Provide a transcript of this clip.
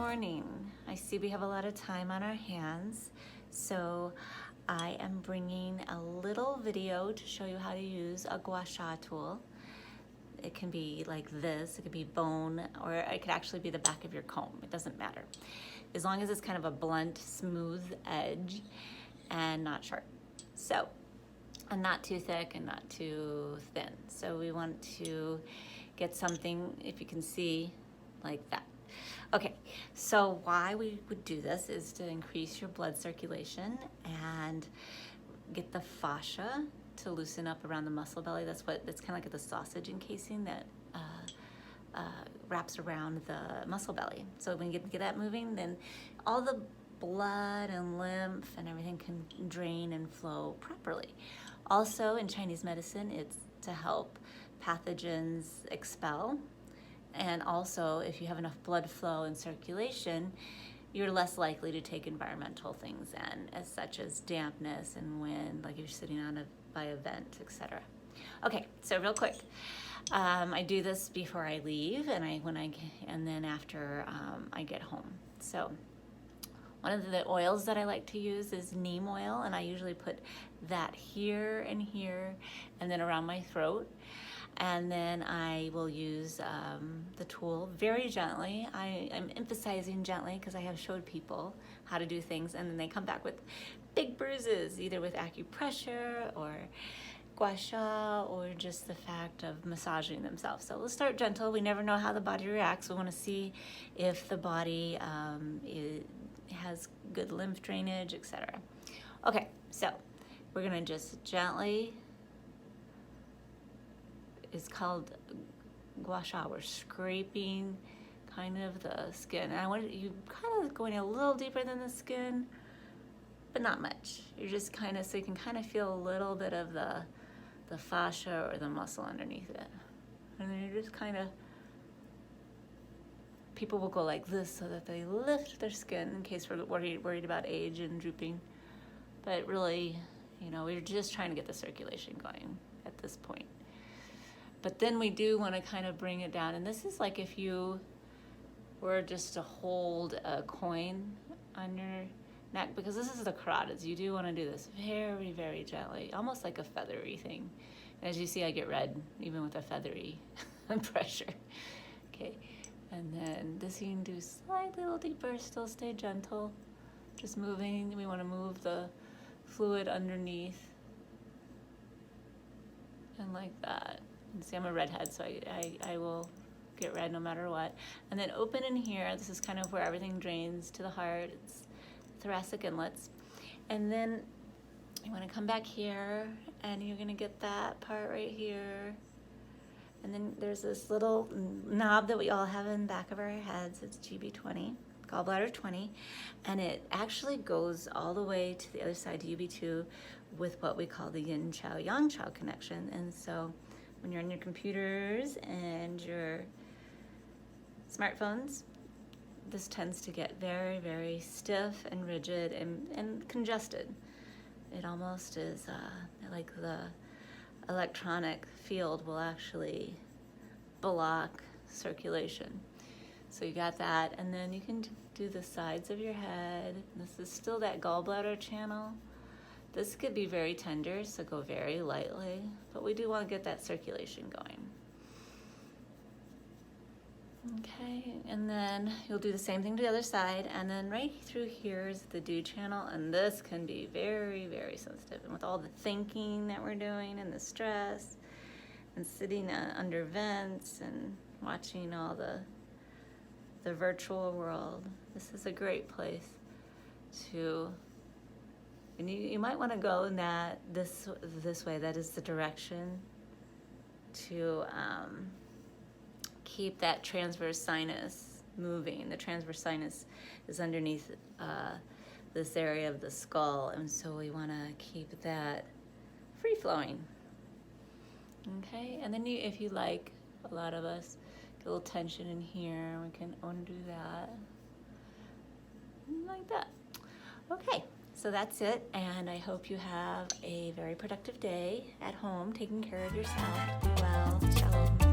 morning. I see we have a lot of time on our hands, so I am bringing a little video to show you how to use a Gua Sha tool. It can be like this, it could be bone, or it could actually be the back of your comb. It doesn't matter. As long as it's kind of a blunt, smooth edge and not sharp. So, and not too thick and not too thin. So we want to get something, if you can see, like that. Okay, so why we would do this is to increase your blood circulation and get the fascia to loosen up around the muscle belly. That's kind of like the sausage encasing that wraps around the muscle belly. So when you get that moving, then all the blood and lymph and everything can drain and flow properly. Also in Chinese medicine, it's to help pathogens expel. And also, if you have enough blood flow and circulation, you're less likely to take environmental things in, as such as dampness and wind, like if you're sitting by a vent, etc. Okay, so real quick, I do this before I leave, and then after I get home. So one of the oils that I like to use is neem oil, and I usually put that here and here, and then around my throat. And then I will use the tool very gently. I'm emphasizing gently because I have showed people how to do things, and then they come back with big bruises, either with acupressure or Gua Sha, or just the fact of massaging themselves. So we'll start gentle. We never know how the body reacts. We want to see if the body has good lymph drainage, etc. Okay, so we're gonna just gently. It's called Gua Sha. We're scraping kind of the skin. And I want you kind of going a little deeper than the skin, but not much. You're just kind of, so you can kind of feel a little bit of the fascia or the muscle underneath it. And then you're just kind of, people will go like this so that they lift their skin in case we're worried about age and drooping. But really, we're just trying to get the circulation going at this point. But then we do want to kind of bring it down. And this is like if you were just to hold a coin on your neck, because this is the carotids. You do want to do this very, very gently, almost like a feathery thing. And as you see, I get red even with a feathery pressure. Okay, and then this you can do slightly a little deeper, still stay gentle. Just moving, we want to move the fluid underneath. And like that. See, I'm a redhead, so I will get red no matter what. And then open in here. This is kind of where everything drains to the heart. It's thoracic inlets. And then you want to come back here, and you're going to get that part right here. And then there's this little knob that we all have in the back of our heads. It's GB20, gallbladder 20. And it actually goes all the way to the other side, to UB2, with what we call the yin chow, yang chow connection. And so when you're on your computers and your smartphones, this tends to get very, very stiff and rigid and congested. It almost is like the electronic field will actually block circulation. So you got that, and then you can do the sides of your head. This is still that gallbladder channel. This could be very tender, so go very lightly, but we do want to get that circulation going. Okay, and then you'll do the same thing to the other side, and then right through here is the dew channel, and this can be very, very sensitive. And with all the thinking that we're doing and the stress and sitting under vents and watching all the virtual world, this is a great place to. And you might want to go in this way. That is the direction to keep that transverse sinus moving. The transverse sinus is underneath this area of the skull, and so we want to keep that free flowing. Okay, and then if you like, a lot of us get a little tension in here. We can undo that like that. Okay. So that's it, and I hope you have a very productive day at home, taking care of yourself. Be well. Shalom.